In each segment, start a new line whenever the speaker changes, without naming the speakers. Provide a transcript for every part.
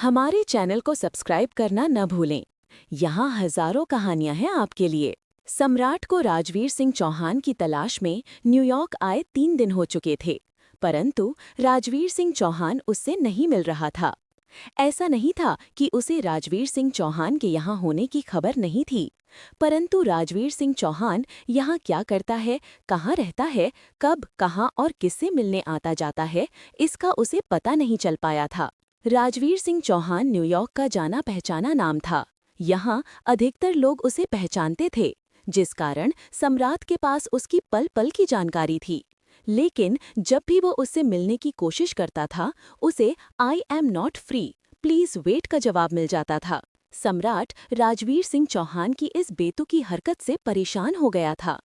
हमारे चैनल को सब्सक्राइब करना न भूलें। यहाँ हजारों कहानियां हैं आपके लिए। सम्राट को राजवीर सिंह चौहान की तलाश में न्यूयॉर्क आए 3 दिन हो चुके थे, परंतु राजवीर सिंह चौहान उससे नहीं मिल रहा था। ऐसा नहीं था कि उसे राजवीर सिंह चौहान के यहाँ होने की खबर नहीं थी, परंतु राजवीर सिंह चौहान यहाँ क्या करता है, कहाँ रहता है, कब, कहाँ और किससे मिलने आता जाता है, इसका उसे पता नहीं चल पाया था। राजवीर सिंह चौहान न्यूयॉर्क का जाना पहचाना नाम था। यहाँ अधिकतर लोग उसे पहचानते थे, जिस कारण सम्राट के पास उसकी पल पल की जानकारी थी। लेकिन जब भी वो उससे मिलने की कोशिश करता था, उसे "I am not free, please wait" का जवाब मिल जाता था। सम्राट राजवीर सिंह चौहान की इस बेतुकी हरकत से परेशान हो गया था।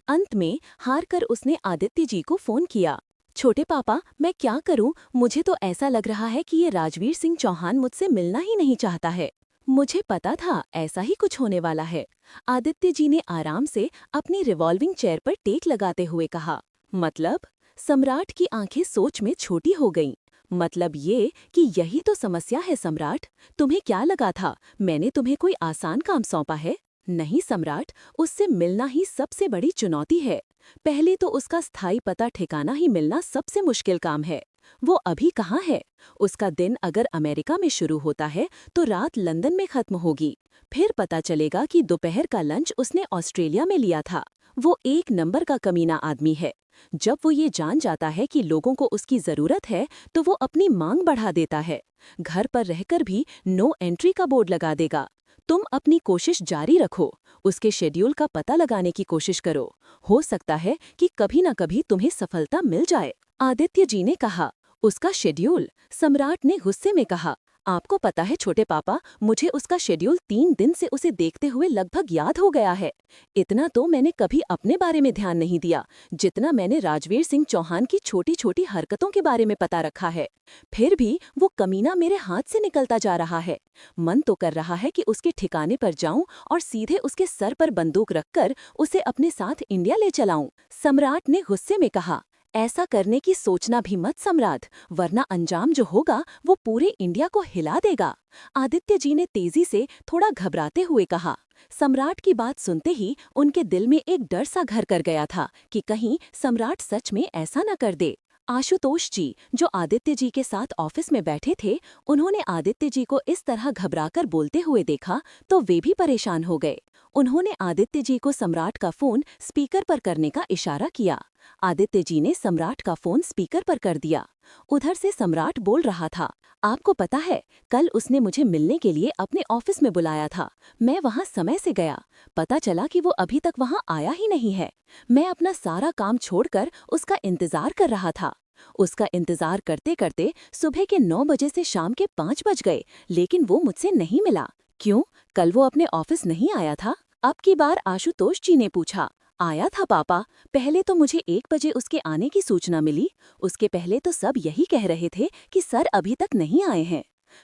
अंत में हारकर उसने आदित्य जी को फोन किया। "छोटे पापा, मैं क्या करूं? मुझे तो ऐसा लग रहा है कि ये राजवीर सिंह चौहान मुझसे मिलना ही नहीं चाहता है। मुझे पता था ऐसा ही कुछ होने वाला है," आदित्य जी ने आराम से अपनी रिवॉल्विंग चेयर पर टेक लगाते हुए कहा। "मतलब?" सम्राट की आंखें सोच में छोटी हो गईं। "मतलब ये कि यही तो समस्या है सम्राट। तुम्हें क्या लगा था मैंने तुम्हें कोई आसान काम सौंपा है? नहीं सम्राट, उससे मिलना ही सबसे बड़ी चुनौती है। पहले तो उसका स्थायी पता ठिकाना ही मिलना सबसे मुश्किल काम है। वो अभी कहाँ है? उसका दिन अगर अमेरिका में शुरू होता है तो रात लंदन में खत्म होगी। फिर पता चलेगा कि दोपहर का लंच उसने ऑस्ट्रेलिया में लिया था। वो एक नंबर का कमीना आदमी है। जब वो ये जान जाता है कि लोगों को उसकी जरूरत है, तो वो अपनी मांग बढ़ा देता है। घर पर रहकर भी नो एंट्री का बोर्ड लगा देगा। तुम अपनी कोशिश जारी रखो, उसके शेड्यूल का पता लगाने की कोशिश करो। हो सकता है कि कभी न कभी तुम्हें सफलता मिल जाए," आदित्य जी ने कहा। "उसका शेड्यूल?" सम्राट ने गुस्से में कहा। "आपको पता है छोटे पापा, मुझे उसका शेड्यूल 3 दिन से उसे देखते हुए लगभग याद हो गया है। इतना तो मैंने कभी अपने बारे में ध्यान नहीं दिया, जितना मैंने राजवीर सिंह चौहान की छोटी छोटी हरकतों के बारे में पता रखा है। फिर भी वो कमीना मेरे हाथ से निकलता जा रहा है। मन तो कर रहा है कि उसके ठिकाने पर जाऊं और सीधे उसके सर पर बंदूक रखकर उसे अपने साथ इंडिया ले चलाऊं," सम्राट ने गुस्से में कहा। "ऐसा करने की सोचना भी मत सम्राट, वरना अंजाम जो होगा वो पूरे इंडिया को हिला देगा," आदित्य जी ने तेजी से थोड़ा घबराते हुए कहा। सम्राट की बात सुनते ही उनके दिल में एक डर सा घर कर गया था कि कहीं सम्राट सच में ऐसा न कर दे। आशुतोष जी, जो आदित्य जी के साथ ऑफिस में बैठे थे, उन्होंने आदित्य जी को इस तरह घबराकर बोलते हुए देखा तो वे भी परेशान हो गए। उन्होंने आदित्य जी को सम्राट का फोन स्पीकर पर करने का इशारा किया। आदित्य जी ने सम्राट का फोन स्पीकर पर कर दिया। उधर से सम्राट बोल रहा था। "आपको पता है, कल उसने मुझे मिलने के लिए अपने ऑफिस में बुलाया था। मैं वहां समय से गया। पता चला कि वो अभी तक वहां आया ही नहीं है। मैं अपना सारा काम छोड़कर उसका इंतजार कर रहा था। उसका इंतजार करते करते सुबह के 9 बजे से शाम के 5 बज गए, लेकिन वो मुझसे नहीं मिला। क्यों? कल वो अपने ऑफिस नहीं आया था?" अब की बार आशुतोष जी ने पूछा। "आया था पापा। पहले तो मुझे 1 बजे उसके आने की सूचना मिली। उसके पहले तो सब यही कह रहे थे कि सर अभी तक नहीं आए हैं।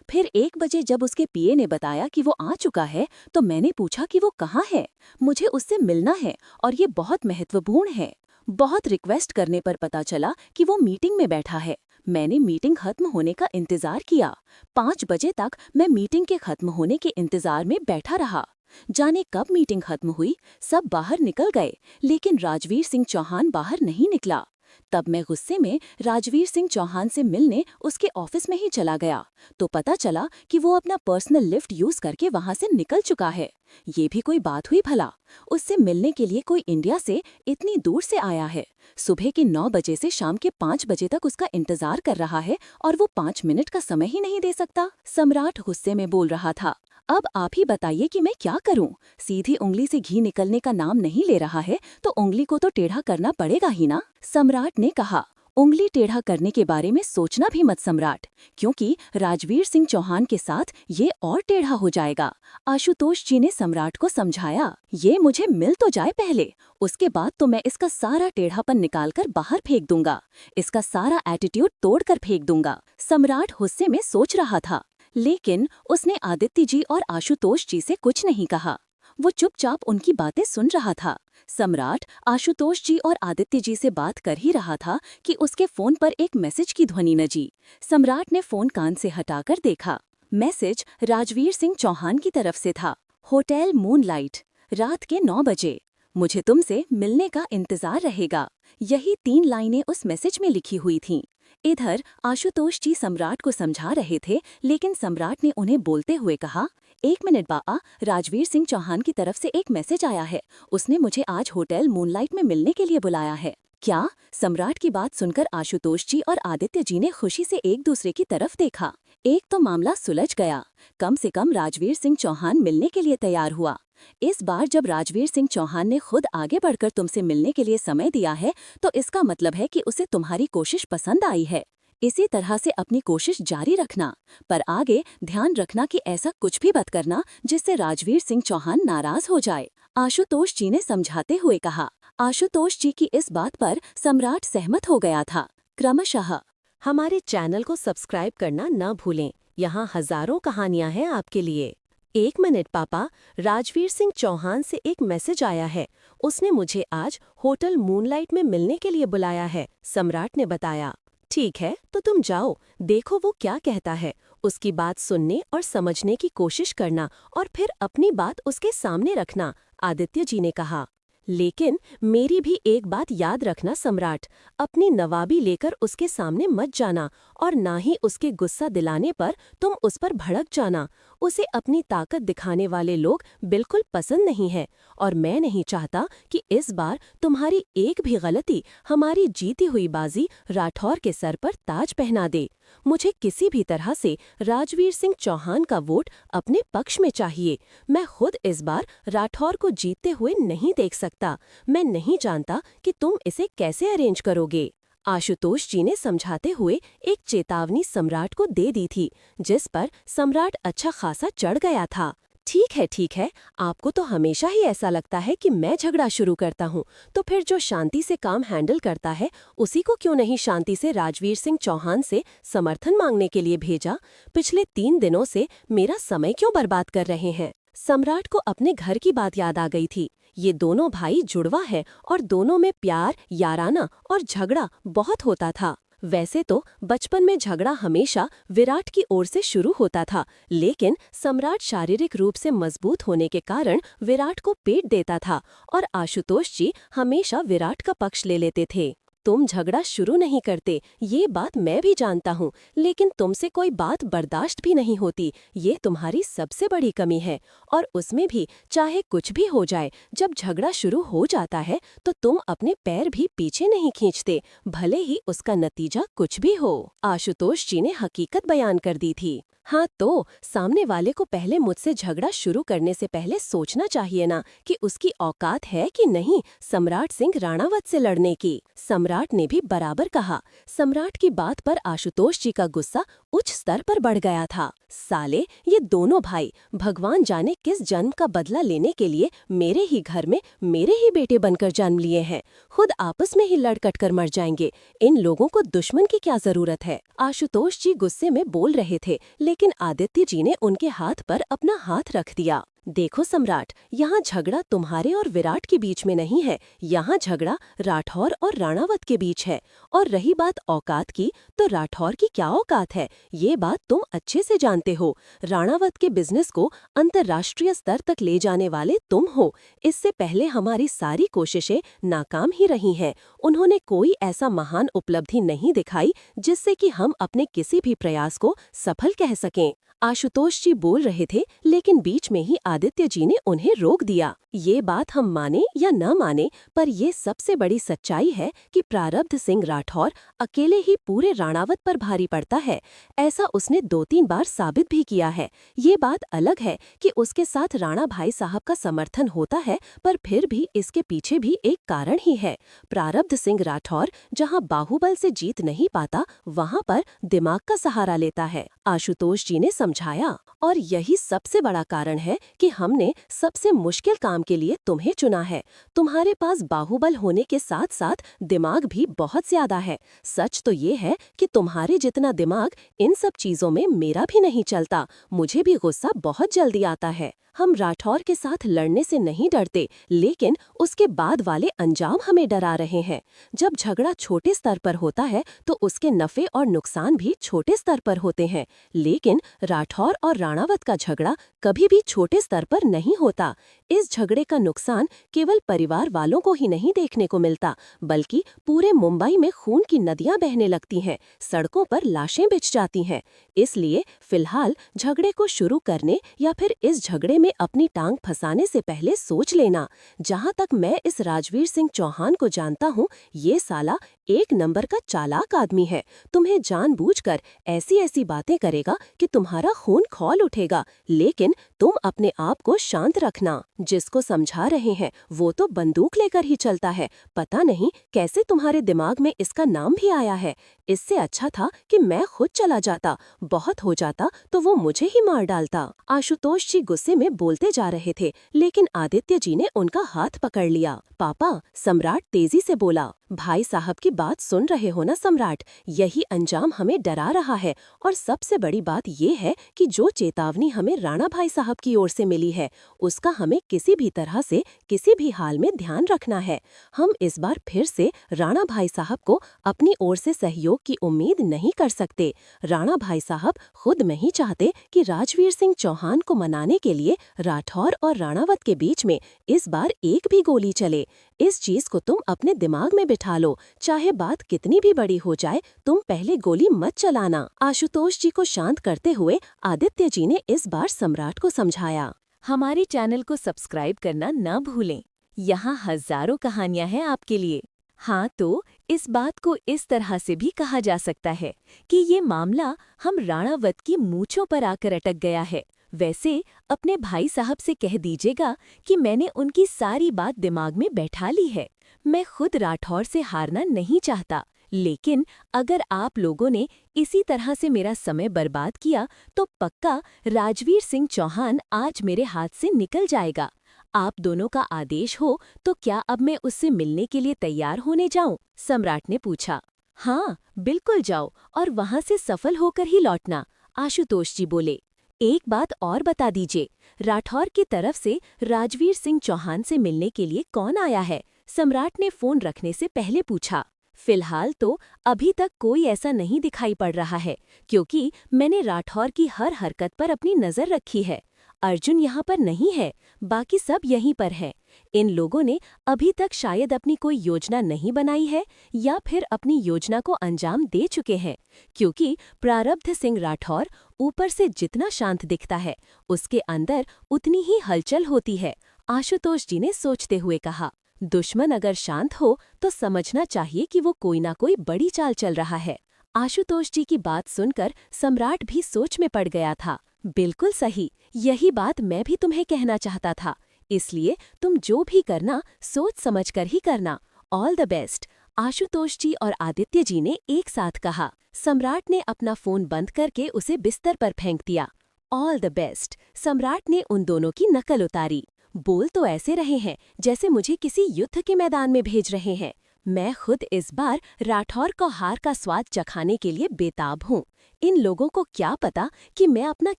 फिर 1 बजे जब उसके पीए ने बताया कि वो आ चुका है, तो मैंने पूछा कि वो कहाँ है। मुझे उससे मिलना है और ये बहुत महत्वपूर्ण है। बहुत रिक्वेस्ट करने पर पता चला कि वो मीटिंग में बैठा है। मैंने मीटिंग खत्म होने का इंतजार किया। 5 बजे तक मैं मीटिंग के खत्म होने के इंतजार में बैठा रहा। जाने कब मीटिंग खत्म हुई, सब बाहर निकल गए, लेकिन राजवीर सिंह चौहान बाहर नहीं निकला। तब मैं गुस्से में राजवीर सिंह चौहान से मिलने उसके ऑफिस में ही चला गया, तो पता चला कि वो अपना पर्सनल लिफ्ट यूज करके वहां से निकल चुका है। ये भी कोई बात हुई भला? उससे मिलने के लिए कोई इंडिया से इतनी दूर से आया है। सुबह के 9 बजे से शाम के 5 बजे तक उसका इंतजार कर रहा है और वो 5 मिनट का समय ही नहीं दे सकता। सम्राट गुस्से में बोल रहा था। "अब आप ही बताइए कि मैं क्या करूं? सीधी उंगली से घी निकलने का नाम नहीं ले रहा है, तो उंगली को तो टेढ़ा करना पड़ेगा ही ना," सम्राट ने कहा। "उंगली टेढ़ा करने के बारे में सोचना भी मत सम्राट, क्योंकि राजवीर सिंह चौहान के साथ ये और टेढ़ा हो जाएगा," आशुतोष जी ने सम्राट को समझाया। "ये मुझे मिल तो जाए पहले, उसके बाद तो मैं इसका सारा टेढ़ापन निकालकर बाहर फेंक दूंगा, इसका सारा एटीट्यूड तोड़कर फेंक दूंगा," सम्राट गुस्से में सोच रहा था। लेकिन उसने आदित्य जी और आशुतोष जी से कुछ नहीं कहा। वो चुपचाप उनकी बातें सुन रहा था। सम्राट आशुतोष जी और आदित्य जी से बात कर ही रहा था कि उसके फोन पर एक मैसेज की ध्वनि नजी। सम्राट ने फोन कान से हटाकर देखा। मैसेज राजवीर सिंह चौहान की तरफ से था। होटल मूनलाइट, रात के 9 बजे। मुझे तुमसे मिलने का इंतजार रहेगा। यही 3 लाइनें उस मैसेज में लिखी हुई थीं। इधर आशुतोष जी सम्राट को समझा रहे थे, लेकिन सम्राट ने उन्हें बोलते हुए कहा, 1 मिनट बाबा, राजवीर सिंह चौहान की तरफ से एक मैसेज आया है। उसने मुझे आज होटल मूनलाइट में मिलने के लिए बुलाया है। क्या? सम्राट की बात सुनकर आशुतोष जी और आदित्य जी ने खुशी से एक दूसरे की तरफ देखा। एक तो मामला सुलझ गया। कम से कम राजवीर सिंह चौहान मिलने के लिए तैयार हुआ। इस बार जब राजवीर सिंह चौहान ने खुद आगे बढ़कर तुमसे मिलने के लिए समय दिया है, तो इसका मतलब है कि उसे तुम्हारी कोशिश पसंद आई है। इसी तरह से अपनी कोशिश जारी रखना, पर आगे ध्यान रखना कि ऐसा कुछ भी मत करना जिससे राजवीर सिंह चौहान नाराज हो जाए, आशुतोष जी ने समझाते हुए कहा। आशुतोष जी की इस बात पर सम्राट सहमत हो गया था। क्रमशः हमारे चैनल को सब्सक्राइब करना न भूलें। यहाँ हजारों कहानियां हैं आपके लिए। 1 मिनट पापा, राजवीर सिंह चौहान से एक मैसेज आया है। उसने मुझे आज होटल मूनलाइट में मिलने के लिए बुलाया है, सम्राट ने बताया। ठीक है, तो तुम जाओ, देखो वो क्या कहता है। उसकी बात सुनने और समझने की कोशिश करना और फिर अपनी बात उसके सामने रखना, आदित्य जी ने कहा। लेकिन मेरी भी एक बात याद रखना सम्राट, अपनी नवाबी लेकर उसके सामने मत जाना और ना ही उसके गुस्सा दिलाने पर तुम उस पर भड़क जाना। उसे अपनी ताकत दिखाने वाले लोग बिल्कुल पसंद नहीं है और मैं नहीं चाहता कि इस बार तुम्हारी एक भी गलती हमारी जीती हुई बाजी राठौर के सर पर ताज पहना दे। मुझे किसी भी तरह से राजवीर सिंह चौहान का वोट अपने पक्ष में चाहिए। मैं खुद इस बार राठौर को जीतते हुए नहीं देख सकता। मैं नहीं जानता कि तुम इसे कैसे अरेंज करोगे। आशुतोष जी ने समझाते हुए एक चेतावनी सम्राट को दे दी थी, जिस पर सम्राट अच्छा खासा चढ़ गया था। ठीक है, आपको तो हमेशा ही ऐसा लगता है कि मैं झगड़ा शुरू करता हूँ, तो फिर जो शांति से काम हैंडल करता है उसी को क्यों नहीं शांति से राजवीर सिंह चौहान से समर्थन मांगने के लिए भेजा? पिछले 3 दिनों से मेरा समय क्यों बर्बाद कर रहे हैं? सम्राट को अपने घर की बात याद आ गई थी। ये दोनों भाई जुड़वा है और दोनों में प्यार, याराना और झगड़ा बहुत होता था। वैसे तो बचपन में झगड़ा हमेशा विराट की ओर से शुरू होता था, लेकिन सम्राट शारीरिक रूप से मजबूत होने के कारण विराट को पेट देता था और आशुतोष जी हमेशा विराट का पक्ष ले लेते थे। तुम झगड़ा शुरू नहीं करते, ये बात मैं भी जानता हूँ, लेकिन तुमसे कोई बात बर्दाश्त भी नहीं होती। ये तुम्हारी सबसे बड़ी कमी है। और उसमें भी चाहे कुछ भी हो जाए, जब झगड़ा शुरू हो जाता है तो तुम अपने पैर भी पीछे नहीं खींचते, भले ही उसका नतीजा कुछ भी हो। आशुतोष जी ने हकीकत बयान कर दी थी। हाँ, तो सामने वाले को पहले मुझसे झगड़ा शुरू करने से पहले सोचना चाहिए ना कि उसकी औकात है कि नहीं सम्राट सिंह राणावत से लड़ने की। सम्राट ने भी बराबर कहा। सम्राट की बात पर आशुतोष जी का गुस्सा उच्च स्तर पर बढ़ गया था। साले, ये दोनों भाई भगवान जाने किस जन्म का बदला लेने के लिए मेरे ही घर में मेरे ही बेटे बनकर जन्म लिए हैं। खुद आपस में ही लड़कट कर मर जाएंगे। इन लोगों को दुश्मन की क्या जरूरत है? आशुतोष जी गुस्से में बोल रहे थे, लेकिन आदित्य जी ने उनके हाथ पर अपना हाथ रख दिया। देखो सम्राट, यहाँ झगड़ा तुम्हारे और विराट के बीच में नहीं है, यहाँ झगड़ा राठौर और राणावत के बीच है। और रही बात औकात की, तो राठौर की क्या औकात है, ये बात तुम अच्छे से जानते हो। राणावत के बिजनेस को अंतर्राष्ट्रीय स्तर तक ले जाने वाले तुम हो। इससे पहले हमारी सारी कोशिशें नाकाम ही रही हैं। उन्होंने कोई ऐसा महान उपलब्धि नहीं दिखाई जिससे कि हम अपने किसी भी प्रयास को सफल कह सकें। आशुतोष जी बोल रहे थे, लेकिन बीच में ही आदित्य जी ने उन्हें रोक दिया। ये बात हम माने या न माने, पर ये सबसे बड़ी सच्चाई है कि प्रारब्ध सिंह राठौर अकेले ही पूरे राणावत पर भारी पड़ता है। ऐसा उसने 2-3 बार साबित भी किया है। ये बात अलग है कि उसके साथ राणा भाई साहब का समर्थन होता है, पर फिर भी इसके पीछे भी एक कारण ही है। प्रारब्ध सिंह राठौर जहाँ बाहुबल से जीत नहीं पाता, वहाँ पर दिमाग का सहारा लेता है, आशुतोष जी ने समझाया।
और यही सबसे बड़ा कारण है कि हमने सबसे मुश्किल काम के लिए तुम्हें चुना है। तुम्हारे पास बाहुबल होने के साथ साथ दिमाग भी बहुत ज्यादा है। सच तो ये है कि तुम्हारे जितना दिमाग इन सब चीजों में मेरा भी नहीं चलता। मुझे भी गुस्सा बहुत जल्दी आता है। हम राठौर के साथ लड़ने से नहीं डरते, लेकिन उसके बाद वाले अंजाम हमें डरा रहे हैं। जब झगड़ा छोटे स्तर पर होता है तो उसके नफे और नुकसान भी छोटे स्तर पर होते हैं, लेकिन राठौर और राणावत का झगड़ा कभी भी छोटे स्तर पर नहीं होता। इस झगड़े का नुकसान केवल परिवार वालों को ही नहीं देखने को मिलता, बल्कि पूरे मुंबई में खून की नदियां बहने लगती हैं, सड़कों पर लाशें बिछ जाती हैं। इसलिए फिलहाल झगड़े को शुरू करने या फिर इस झगड़े में अपनी टांग फंसाने से पहले सोच लेना। जहां तक मैं इस राजवीर सिंह चौहान को जानता हूं, ये साला एक नंबर का चालाक आदमी है। तुम्हें जानबूझकर ऐसी ऐसी बातें करेगा कि तुम्हारा खून खौल उठेगा, लेकिन तुम अपने आप को शांत रखना। जिसको समझा रहे हैं वो तो बंदूक लेकर ही चलता है। पता नहीं कैसे तुम्हारे दिमाग में इसका नाम भी आया है। इससे अच्छा था कि मैं खुद चला जाता। बहुत हो जाता तो वो मुझे ही मार डालता। आशुतोष जी गुस्से में बोलते जा रहे थे, लेकिन आदित्य जी ने उनका हाथ पकड़ लिया। पापा, सम्राट तेजी से बोला, भाई साहब की बात सुन रहे हो ना सम्राट? यही अंजाम हमें डरा रहा है। और सबसे बड़ी बात ये है कि जो चेतावनी हमें राणा भाई साहब की ओर से मिली है, उसका हमें किसी भी तरह से किसी भी हाल में ध्यान रखना है। हम इस बार फिर से राणा भाई साहब को अपनी ओर से सहयोग की उम्मीद नहीं कर सकते। राणा भाई साहब खुद नहीं चाहते कि राजवीर सिंह चौहान को मनाने के लिए राठौर और राणावत के बीच में इस बार एक भी गोली चले। इस चीज को तुम अपने दिमाग में बिठा लो। चाहे बात कितनी भी बड़ी हो जाए, तुम पहले गोली मत चलाना। आशुतोष जी को शांत करते हुए आदित्य जी ने इस बार सम्राट को समझाया।
हमारे चैनल को सब्सक्राइब करना न भूलें। यहाँ हजारों कहानियां हैं आपके लिए। हाँ, तो इस बात को इस तरह से भी कहा जा सकता है कि ये मामला हम राणावत की मूंछों पर आकर अटक गया है। वैसे अपने भाई साहब से कह दीजिएगा कि मैंने उनकी सारी बात दिमाग में बैठा ली है। मैं खुद राठौर से हारना नहीं चाहता, लेकिन अगर आप लोगों ने इसी तरह से मेरा समय बर्बाद किया तो पक्का राजवीर सिंह चौहान आज मेरे हाथ से निकल जाएगा। आप दोनों का आदेश हो तो क्या अब मैं उससे मिलने के लिए तैयार होने जाऊं? सम्राट ने पूछा। हाँ, बिल्कुल जाओ और वहां से सफल होकर ही लौटना, आशुतोष जी बोले। एक बात और बता दीजिए, राठौर की तरफ से राजवीर सिंह चौहान से मिलने के लिए कौन आया है? सम्राट ने फोन रखने से पहले पूछा। फिलहाल तो अभी तक कोई ऐसा नहीं दिखाई पड़ रहा है, क्योंकि मैंने राठौर की हर हरकत पर अपनी नजर रखी है। अर्जुन यहाँ पर नहीं है, बाकी सब यहीं पर है। इन लोगों ने अभी तक शायद अपनी कोई योजना नहीं बनाई है या फिर अपनी योजना को अंजाम दे चुके हैं, क्योंकि प्रारब्ध सिंह राठौर ऊपर से जितना शांत दिखता है, उसके अंदर उतनी ही हलचल होती है। आशुतोष जी ने सोचते हुए कहा, दुश्मन अगर शांत हो तो समझना चाहिए कि वो कोई ना कोई बड़ी चाल चल रहा है। आशुतोष जी की बात सुनकर सम्राट भी सोच में पड़ गया था। बिल्कुल सही, यही बात मैं भी तुम्हें कहना चाहता था। इसलिए तुम जो भी करना सोच समझकर ही करना। ऑल द बेस्ट, आशुतोष जी और आदित्य जी ने एक साथ कहा। सम्राट ने अपना फोन बंद करके उसे बिस्तर पर फेंक दिया। ऑल द बेस्ट, सम्राट ने उन दोनों की नकल उतारी। बोल तो ऐसे रहे हैं जैसे मुझे किसी युद्ध के मैदान में भेज रहे हैं। मैं खुद इस बार राठौर को हार का स्वाद चखाने के लिए बेताब हूँ। इन लोगों को क्या पता कि मैं अपना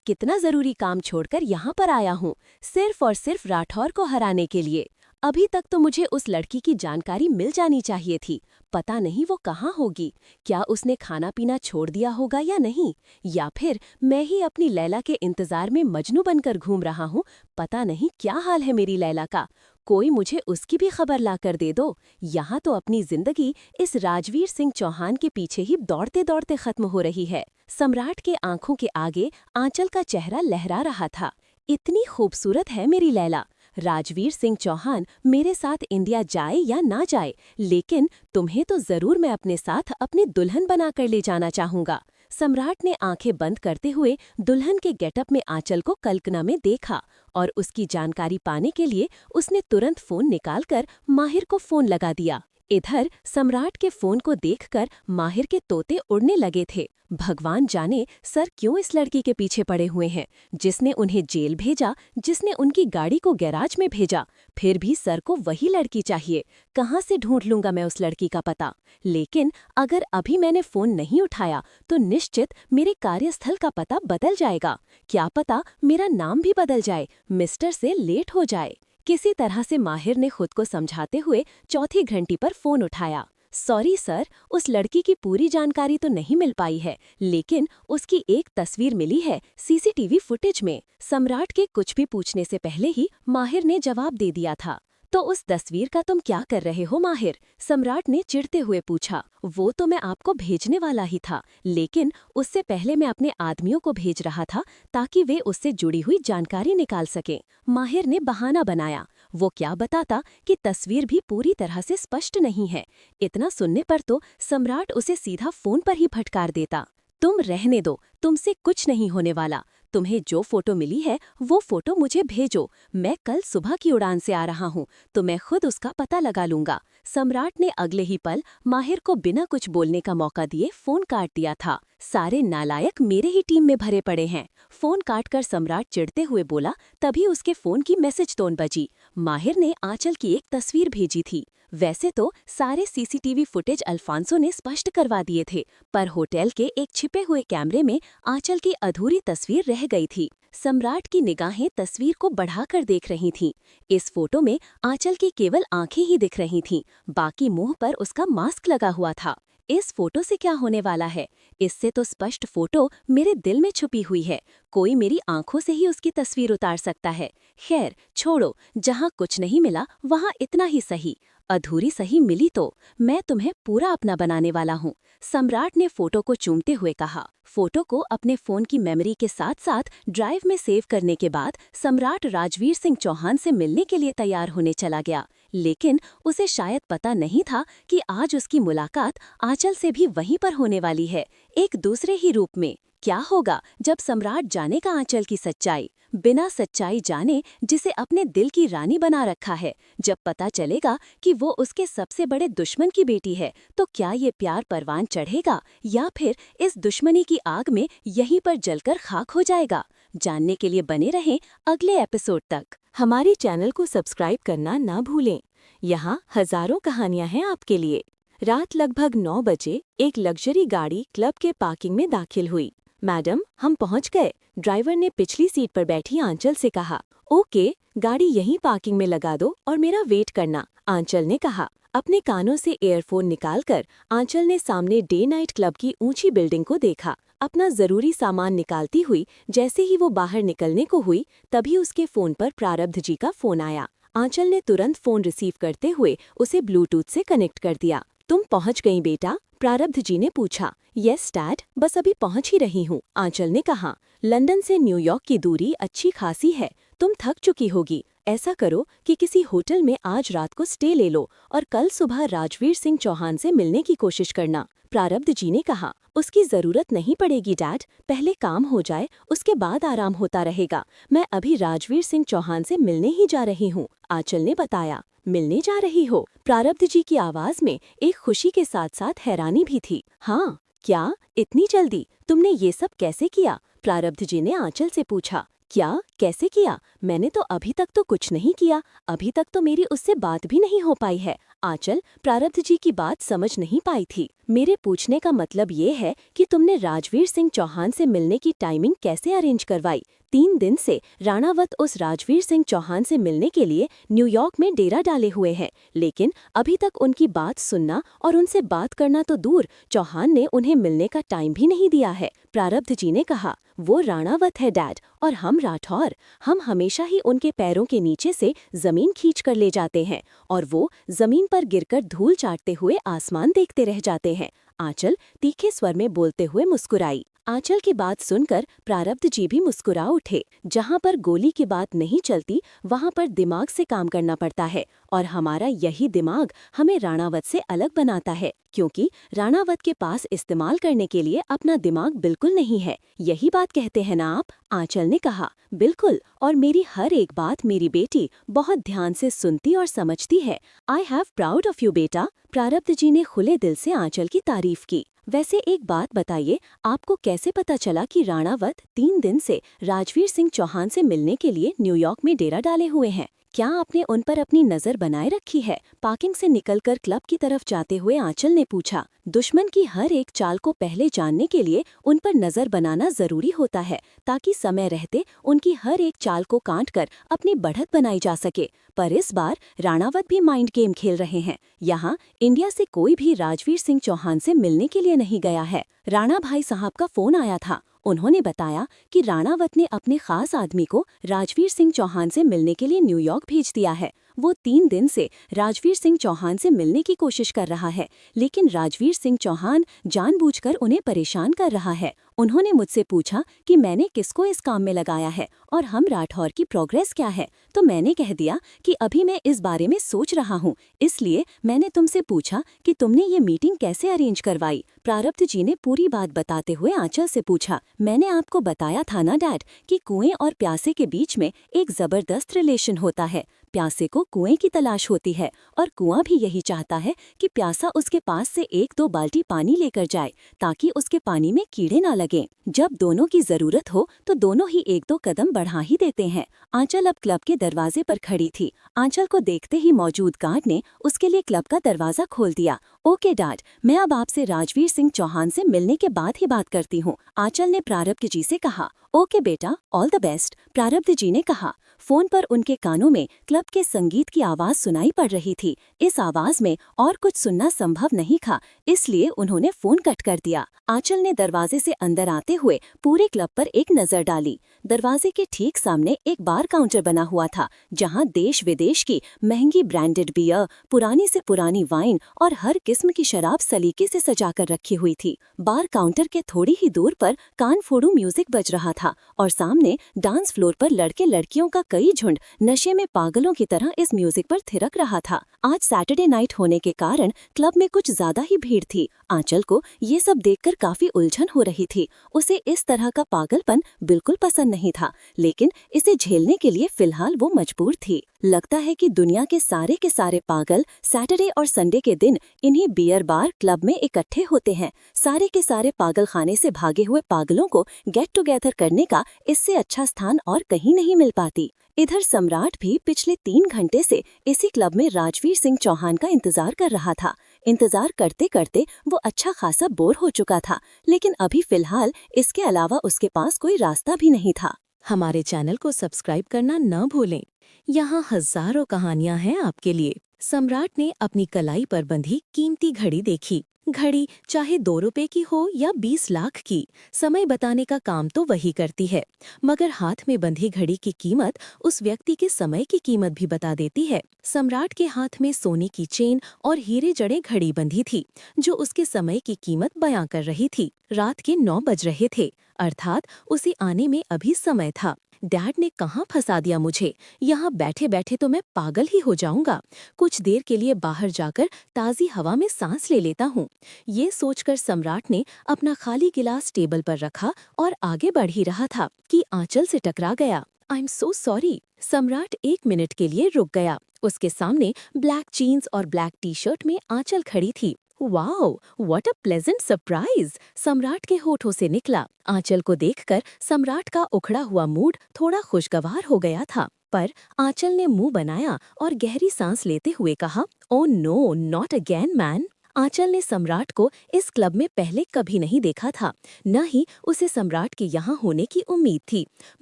कितना जरूरी काम छोड़कर यहाँ पर आया हूँ, सिर्फ और सिर्फ राठौर को हराने के लिए। अभी तक तो मुझे उस लड़की की जानकारी मिल जानी चाहिए थी। पता नहीं वो कहाँ होगी। क्या उसने खाना पीना छोड़ दिया होगा या नहीं, या फिर मैं ही अपनी लैला के इंतजार में मजनू बनकर घूम रहा हूँ। पता नहीं क्या हाल है मेरी लैला का। कोई मुझे उसकी भी खबर ला कर दे दो। यहाँ तो अपनी जिंदगी इस राजवीर सिंह चौहान के पीछे ही दौड़ते दौड़ते खत्म हो रही है। सम्राट के आंखों के आगे आंचल का चेहरा लहरा रहा था। इतनी खूबसूरत है मेरी लैला। राजवीर सिंह चौहान मेरे साथ इंडिया जाए या ना जाए, लेकिन तुम्हें तो जरूर मैं अपने साथ अपनी दुल्हन बनाकर ले जाना चाहूंगा। सम्राट ने आंखें बंद करते हुए दुल्हन के गेटअप में आंचल को कल्पना में देखा और उसकी जानकारी पाने के लिए उसने तुरंत फोन निकालकर माहिर को फोन लगा दिया।
इधर सम्राट के फोन को देखकर माहिर के तोते उड़ने लगे थे। भगवान जाने सर क्यों इस लड़की के पीछे पड़े हुए हैं, जिसने उन्हें जेल भेजा, जिसने उनकी गाड़ी को गैराज में भेजा। फिर भी सर को वही लड़की चाहिए। कहाँ से ढूंढ लूंगा मैं उस लड़की का पता। लेकिन अगर अभी मैंने फोन नहीं उठाया तो निश्चित मेरे कार्यस्थल का पता बदल जाएगा। क्या पता मेरा नाम भी बदल जाए, मिस्टर से लेट हो जाए। किसी तरह से माहिर ने खुद को समझाते हुए चौथी घंटी पर फोन उठाया। सॉरी सर, उस लड़की की पूरी जानकारी तो नहीं मिल पाई है, लेकिन उसकी एक तस्वीर मिली है सीसीटीवी फुटेज में। सम्राट के कुछ भी पूछने से पहले ही माहिर ने जवाब दे दिया था। तो उस तस्वीर का तुम क्या कर रहे हो माहिर? सम्राट ने चिढ़ते हुए पूछा। वो तो मैं आपको भेजने वाला ही था, लेकिन उससे पहले मैं अपने आदमियों को भेज रहा था ताकि वे उससे जुड़ी हुई जानकारी निकाल सकें। माहिर ने बहाना बनाया। वो क्या बताता कि तस्वीर भी पूरी तरह से स्पष्ट नहीं है। इतना सुनने पर तो सम्राट उसे सीधा फोन पर ही फटकार देता। तुम रहने दो, तुमसे कुछ नहीं होने वाला। तुम्हें जो फोटो मिली है वो फोटो मुझे भेजो। मैं कल सुबह की उड़ान से आ रहा हूँ, तो मैं खुद उसका पता लगा लूंगा। सम्राट ने अगले ही पल माहिर को बिना कुछ बोलने का मौका दिए फोन काट दिया था। सारे नालायक मेरे ही टीम में भरे पड़े हैं। फोन काटकर सम्राट चिढ़ते हुए बोला। तभी उसके फोन की मैसेज टोन बजी। माहिर ने आंचल की एक तस्वीर भेजी थी। वैसे तो सारे सीसीटीवी फुटेज अल्फांसो ने स्पष्ट करवा दिए थे, पर होटल के एक छिपे हुए कैमरे में आंचल की अधूरी तस्वीर रह गई थी। सम्राट की निगाहें तस्वीर को बढ़ाकर देख रही थीं। इस फोटो में आंचल की केवल आंखें ही दिख रही थीं, बाकी मुंह पर उसका मास्क लगा हुआ था। इस फोटो से क्या होने वाला है? इससे तो स्पष्ट फोटो मेरे दिल में छुपी हुई है। कोई मेरी आंखों से ही उसकी तस्वीर उतार सकता है। खैर छोड़ो, जहाँ कुछ नहीं मिला वहाँ इतना ही सही। अधूरी सही मिली तो मैं तुम्हें पूरा अपना बनाने वाला हूँ, सम्राट ने फोटो को चूमते हुए कहा। फोटो को अपने फोन की मेमोरी के साथ साथ ड्राइव में सेव करने के बाद सम्राट राजवीर सिंह चौहान से मिलने के लिए तैयार होने चला गया। लेकिन उसे शायद पता नहीं था कि आज उसकी मुलाकात आंचल से भी वहीं पर होने वाली है, एक दूसरे ही रूप में। क्या होगा जब सम्राट जानेगा आंचल की सच्चाई, बिना सच्चाई जाने जिसे अपने दिल की रानी बना रखा है। जब पता चलेगा कि वो उसके सबसे बड़े दुश्मन की बेटी है, तो क्या ये प्यार परवान चढ़ेगा या फिर इस दुश्मनी की आग में यहीं पर जलकर खाक हो जाएगा? जानने के लिए बने रहें अगले एपिसोड तक।
हमारे चैनल को सब्सक्राइब करना ना भूलें। यहाँ हजारों कहानियां हैं आपके लिए। रात लगभग 9 बजे एक लग्जरी गाड़ी क्लब के पार्किंग में दाखिल हुई। मैडम, हम पहुंच गए, ड्राइवर ने पिछली सीट पर बैठी आंचल से कहा। ओके, गाड़ी यहीं पार्किंग में लगा दो और मेरा वेट करना, आंचल ने कहा। अपने कानों से ईयरफोन निकालकर आंचल ने सामने डे नाइट क्लब की ऊंची बिल्डिंग को देखा। अपना जरूरी सामान निकालती हुई जैसे ही वो बाहर निकलने को हुई, तभी उसके फोन पर प्रारब्ध जी का फोन आया। आंचल ने तुरंत फोन रिसीव करते हुए उसे ब्लूटूथ से कनेक्ट कर दिया। तुम पहुंच गई बेटा? प्रारब्ध जी ने पूछा। यस डैड, बस अभी पहुंच ही रही हूँ, आंचल ने कहा। लंदन से न्यूयॉर्क की दूरी अच्छी खासी है, तुम थक चुकी होगी। ऐसा करो कि किसी होटल में आज रात को स्टे ले लो और कल सुबह राजवीर सिंह चौहान से मिलने की कोशिश करना, प्रारब्ध जी ने कहा। उसकी जरूरत नहीं पड़ेगी डैड, पहले काम हो जाए उसके बाद आराम होता रहेगा। मैं अभी राजवीर सिंह चौहान से मिलने ही जा रही हूँ, आंचल ने बताया। मिलने जा रही हो? प्रारब्ध जी की आवाज में एक खुशी के साथ साथ हैरानी भी थी। हाँ। क्या इतनी जल्दी? तुमने ये सब कैसे किया? प्रारब्ध जी ने आंचल से पूछा। क्या कैसे किया? मैंने तो अभी तक तो कुछ नहीं किया, अभी तक तो मेरी उससे बात भी नहीं हो पाई है। आंचल प्रारब्ध जी की बात समझ नहीं पाई थी। मेरे पूछने का मतलब ये है कि तुमने राजवीर सिंह चौहान से मिलने की टाइमिंग कैसे अरेंज करवाई? 3 दिन से राणावत उस राजवीर सिंह चौहान से मिलने के लिए न्यूयॉर्क में डेरा डाले हुए हैं, लेकिन अभी तक उनकी बात सुनना और उनसे बात करना तो दूर, चौहान ने उन्हें मिलने का टाइम भी नहीं दिया है, प्रारब्ध जी ने कहा। वो राणावत है डैड और हम राठौर, हम हमेशा ही उनके पैरों के नीचे से जमीन खींच कर ले जाते हैं और वो जमीन पर गिरकर धूल चाटते हुए आसमान देखते रह जाते हैं, आंचल तीखे स्वर में बोलते हुए मुस्कुराई। आंचल की बात सुनकर प्रारब्ध जी भी मुस्कुरा उठे। जहाँ पर गोली की बात नहीं चलती वहाँ पर दिमाग से काम करना पड़ता है और हमारा यही दिमाग हमें राणावत से अलग बनाता है।
क्योंकि राणावत के पास इस्तेमाल करने के लिए अपना दिमाग बिल्कुल नहीं है। यही बात कहते हैं ना आप? आंचल ने कहा। बिल्कुल, और मेरी हर एक बात मेरी बेटी बहुत ध्यान से सुनती और समझती है। I have proud of you बेटा। प्रारब्ध जी ने खुले दिल से आंचल की तारीफ की। वैसे एक बात बताइए, आपको कैसे पता चला कि राणावत 3 दिन से राजवीर सिंह चौहान से मिलने के लिए न्यूयॉर्क में डेरा डाले हुए हैं? क्या आपने उन पर अपनी नजर बनाए रखी है? पार्किंग से निकलकर क्लब की तरफ जाते हुए आंचल ने पूछा। दुश्मन की हर एक चाल को पहले जानने के लिए उन पर नजर बनाना जरूरी होता है, ताकि समय रहते उनकी हर एक चाल को काटकर अपनी बढ़त बनाई जा सके। पर इस बार राणावत भी माइंड गेम खेल रहे हैं। यहाँ इंडिया से कोई भी राजवीर सिंह चौहान से मिलने के लिए नहीं गया है। राणा भाई साहब का फोन आया था। उन्होंने बताया कि राणावत ने अपने खास आदमी को राजवीर सिंह चौहान से मिलने के लिए न्यूयॉर्क भेज दिया है। वो 3 दिन से राजवीर सिंह चौहान से मिलने की कोशिश कर रहा है, लेकिन राजवीर सिंह चौहान जानबूझकर उन्हें परेशान कर रहा है। उन्होंने मुझसे पूछा कि मैंने किसको इस काम में लगाया है और हम राठौर की प्रोग्रेस क्या है, तो मैंने कह दिया कि अभी मैं इस बारे में सोच रहा हूँ, इसलिए मैंने तुमसे पूछा कि तुमने ये मीटिंग कैसे अरेंज करवाई। प्रारब्ध जी ने पूरी बात बताते हुए आंचल से पूछा। मैंने आपको बताया था ना डैड कि कुएं और प्यासे के बीच में एक जबरदस्त रिलेशन होता है। प्यासे को कुएं की तलाश होती है और कुआं भी यही चाहता है कि प्यासा उसके पास से 1-2 बाल्टी पानी लेकर जाए, ताकि उसके पानी में कीड़े ना लगें। जब दोनों की जरूरत हो तो दोनों ही 1-2 कदम बढ़ा ही देते हैं। आंचल अब क्लब के दरवाजे पर खड़ी थी। आंचल को देखते ही मौजूद गार्ड ने उसके लिए क्लब का दरवाजा खोल दिया। ओके डैड, मैं अब आपसे राजवीर सिंह चौहान से मिलने के बाद ही बात करती हूँ, आंचल ने प्रारब्ध जी से कहा। ओके बेटा, ऑल द बेस्ट, प्रारब्ध जी ने कहा। फोन पर उनके कानों में क्लब के संगीत की आवाज सुनाई पड़ रही थी। इस आवाज में और कुछ सुनना संभव नहीं था, इसलिए उन्होंने फोन कट कर दिया। आंचल ने दरवाजे से अंदर आते हुए पूरे क्लब पर एक नजर डाली। दरवाजे के ठीक सामने एक बार काउंटर बना हुआ था, जहां देश विदेश की महंगी ब्रांडेड बियर, पुरानी से पुरानी वाइन और हर किस्म की शराब सलीके से सजाकर रखी हुई थी। बार काउंटर के थोड़ी ही दूर पर कान फोड़ू म्यूजिक बज रहा था और सामने डांस फ्लोर पर लड़के लड़कियों का कई झुंड नशे में पागलों की तरह इस म्यूजिक पर थिरक रहा था। आज सैटरडे नाइट होने के कारण क्लब में कुछ ज्यादा ही भीड़ थी। आंचल को ये सब देखकर काफी उलझन हो रही थी। उसे इस तरह का पागलपन बिल्कुल पसंद नहीं था, लेकिन इसे झेलने के लिए फिलहाल वो मजबूर थी। लगता है कि दुनिया के सारे पागल सैटरडे और संडे के दिन इन्हीं बियर बार क्लब में इकट्ठे होते हैं। सारे के सारे पागल खाने से भागे हुए पागलों को गेट टुगेदर करने का इससे अच्छा स्थान और कहीं नहीं मिल पाती। इधर सम्राट भी पिछले 3 घंटे से इसी क्लब में राजवीर सिंह चौहान का इंतजार कर रहा था। इंतजार करते करते वो अच्छा खासा बोर हो चुका था, लेकिन अभी फिलहाल इसके अलावा उसके पास कोई रास्ता भी नहीं था।
हमारे चैनल को सब्सक्राइब करना न भूलें। यहाँ हजारों कहानियां हैं आपके लिए। सम्राट ने अपनी कलाई पर बंधी कीमती घड़ी देखी। घड़ी चाहे 2 रुपए की हो या 20 लाख की, समय बताने का काम तो वही करती है, मगर हाथ में बंधी घड़ी की कीमत उस व्यक्ति के समय की कीमत भी बता देती है। सम्राट के हाथ में सोने की चेन और हीरे जड़े घड़ी बंधी थी, जो उसके समय की कीमत बयां कर रही थी। रात के 9 बज रहे थे, अर्थात उसे आने में अभी समय था। डैड ने कहाँ फंसा दिया मुझे, यहाँ बैठे बैठे तो मैं पागल ही हो जाऊंगा। कुछ देर के लिए बाहर जाकर ताज़ी हवा में सांस ले लेता हूँ। ये सोचकर सम्राट ने अपना खाली गिलास टेबल पर रखा और आगे बढ़ ही रहा था कि आंचल से टकरा गया। I am so sorry. सम्राट 1 मिनट के लिए रुक गया। उसके सामने ब्लैक जीन्स और ब्लैक टी शर्ट में आंचल खड़ी थी। Wow, what a pleasant surprise, सम्राट के होठों से निकला। आंचल को देखकर सम्राट का उखड़ा हुआ मूड थोड़ा खुशगवार हो गया था, पर आंचल ने मुंह बनाया और गहरी सांस लेते हुए कहा, oh no, not again man. Aanchal ने सम्राट को इस क्लब में पहले कभी नहीं देखा था, न ही उसे सम्राट के यहाँ होने की उम्मीद थी,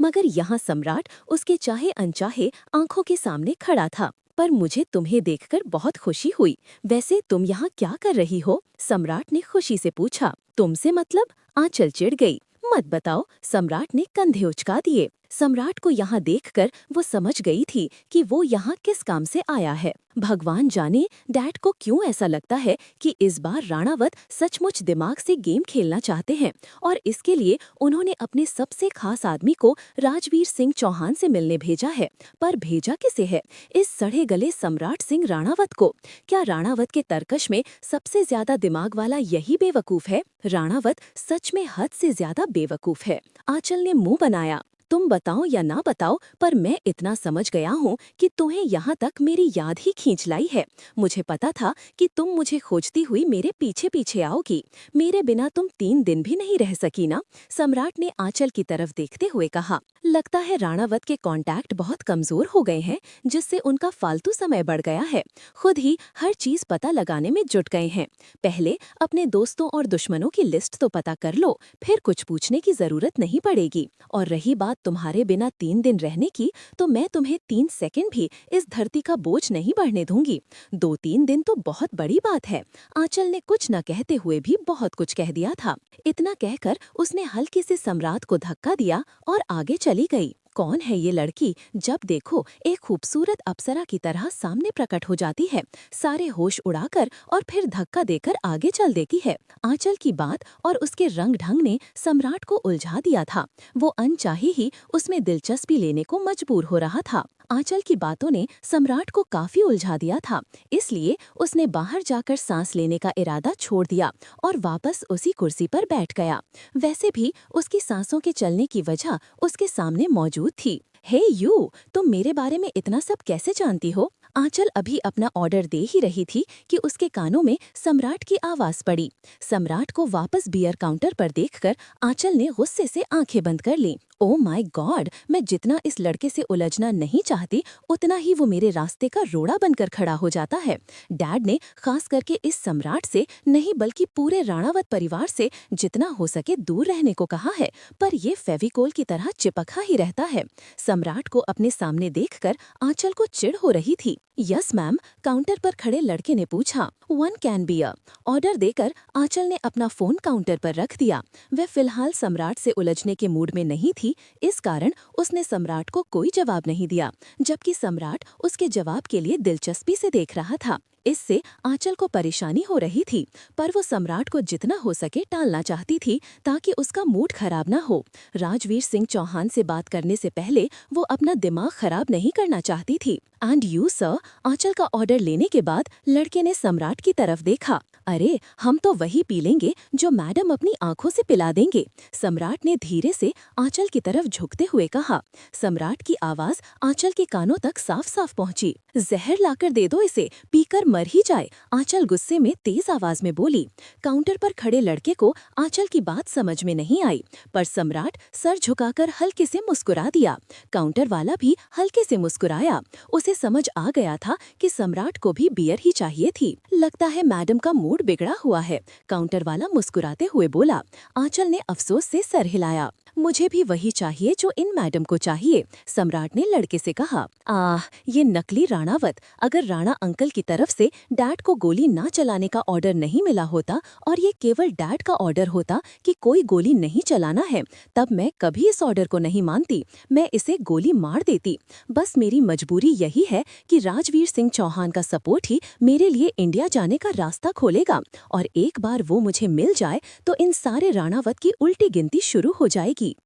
मगर यहाँ सम्राट उसके चाहे अनचाहे आंखों के सामने खड़ा था। पर मुझे तुम्हें देखकर बहुत खुशी हुई। वैसे तुम यहाँ क्या कर रही हो? सम्राट ने खुशी से पूछा। तुमसे मतलब? आंचल चिढ़ गई। मत बताओ, सम्राट ने कंधे उचका दिए। सम्राट को यहाँ देखकर वो समझ गई थी कि वो यहाँ किस काम से आया है। भगवान जाने डैड को क्यों ऐसा लगता है कि इस बार राणावत सचमुच दिमाग से गेम खेलना चाहते हैं और इसके लिए उन्होंने अपने सबसे खास आदमी को राजवीर सिंह चौहान से मिलने भेजा है। पर भेजा किसे है? इस सड़े गले सम्राट सिंह राणावत को। क्या राणावत के तर्कश में सबसे ज्यादा दिमाग वाला यही बेवकूफ है? राणावत सच में हद से ज्यादा बेवकूफ है। आंचल ने मुंह बनाया। तुम बताओ या ना बताओ, पर मैं इतना समझ गया हूँ कि तुम्हें यहाँ तक मेरी याद ही खींच लाई है। मुझे पता था कि तुम मुझे खोजती हुई मेरे पीछे पीछे आओगी। मेरे बिना तुम 3 दिन भी नहीं रह सकी ना? सम्राट ने आंचल की तरफ देखते हुए कहा। लगता है राणावत के कॉन्टैक्ट बहुत कमजोर हो गए हैं, जिससे उनका फालतू समय बढ़ गया है। खुद ही हर चीज पता लगाने में जुट गए हैं। पहले अपने दोस्तों और दुश्मनों की लिस्ट तो पता कर लो, फिर कुछ पूछने की जरूरत नहीं पड़ेगी। और रही बात तुम्हारे बिना 3 दिन रहने की, तो मैं तुम्हें 3 सेकंड भी इस धरती का बोझ नहीं बढ़ने दूंगी। 2-3 दिन तो बहुत बड़ी बात है। आंचल ने कुछ न कहते हुए भी बहुत कुछ कह दिया था। इतना कहकर उसने हल्के से सम्राट को धक्का दिया और आगे चली गई। कौन है ये लड़की? जब देखो एक खूबसूरत अप्सरा की तरह सामने प्रकट हो जाती है, सारे होश उड़ाकर और फिर धक्का देकर आगे चल देती है। आंचल की बात और उसके रंग ढंग ने सम्राट को उलझा दिया था। वो अनचाहे ही उसमें दिलचस्पी लेने को मजबूर हो रहा था। आंचल की बातों ने सम्राट को काफी उलझा दिया था, इसलिए उसने बाहर जाकर सांस लेने का इरादा छोड़ दिया और वापस उसी कुर्सी पर बैठ गया। वैसे भी उसकी सांसों के चलने की वजह उसके सामने मौजूद थी। हे यू, तुम मेरे बारे में इतना सब कैसे जानती हो? आंचल अभी अपना ऑर्डर दे ही रही थी कि उसके कानों में सम्राट की आवाज पड़ी। सम्राट को वापस बियर काउंटर पर देखकर आंचल ने गुस्से से आंखें बंद कर ली। ओह माय गॉड, मैं जितना इस लड़के से उलझना नहीं चाहती, उतना ही वो मेरे रास्ते का रोड़ा बनकर खड़ा हो जाता है। डैड ने खास करके इस सम्राट से नहीं बल्कि पूरे राणावत परिवार से जितना हो सके दूर रहने को कहा है, पर ये फेविकोल की तरह चिपका ही रहता है। सम्राट को अपने सामने देखकर आंचल को चिढ़ हो रही थी। यस मैम, काउंटर पर खड़े लड़के ने पूछा। 1 कैन बियर। ऑर्डर देकर आंचल ने अपना फोन काउंटर पर रख दिया। वह फिलहाल सम्राट से उलझने के मूड में नहीं थी, इस कारण उसने सम्राट को कोई जवाब नहीं दिया, जबकि सम्राट उसके जवाब के लिए दिलचस्पी से देख रहा था। इससे आंचल को परेशानी हो रही थी, पर वो सम्राट को जितना हो सके टालना चाहती थी ताकि उसका मूड खराब ना हो। राजवीर सिंह चौहान से बात करने से पहले वो अपना दिमाग खराब नहीं करना चाहती थी। And you sir? आंचल का ऑर्डर लेने के बाद लड़के ने सम्राट की तरफ देखा। अरे, हम तो वही पी लेंगे जो मैडम अपनी आंखों से पिला देंगे। सम्राट ने धीरे से आंचल की तरफ झुकते हुए कहा। सम्राट की आवाज आंचल के कानों तक साफ साफ पहुंची। जहर लाकर दे दो इसे, पीकर मर ही जाए, आंचल गुस्से में तेज आवाज में बोली। काउंटर पर खड़े लड़के को आंचल की बात समझ में नहीं आई, पर सम्राट सर झुकाकर हल्के से मुस्कुरा दिया। काउंटर वाला भी हल्के से मुस्कुराया। उसे समझ आ गया था कि सम्राट को भी बियर ही चाहिए थी। लगता है मैडम का मूड बिगड़ा हुआ है, काउंटर वाला मुस्कुराते हुए बोला। आंचल ने अफसोस से सर हिलाया। मुझे भी वही चाहिए जो इन मैडम को चाहिए, सम्राट ने लड़के से कहा। ये नकली राणावत। अगर राणा अंकल की तरफ से डैड को गोली ना चलाने का ऑर्डर नहीं मिला होता और ये केवल डैड का ऑर्डर होता कि कोई गोली नहीं चलाना है, तब मैं कभी इस ऑर्डर को नहीं मानती, मैं इसे गोली मार देती। बस मेरी मजबूरी यही है कि राजवीर सिंह चौहान का सपोर्ट ही मेरे लिए इंडिया जाने का रास्ता खोलेगा, और एक बार वो मुझे मिल जाए तो इन सारे राणावत की उल्टी गिनती शुरू हो जाएगी।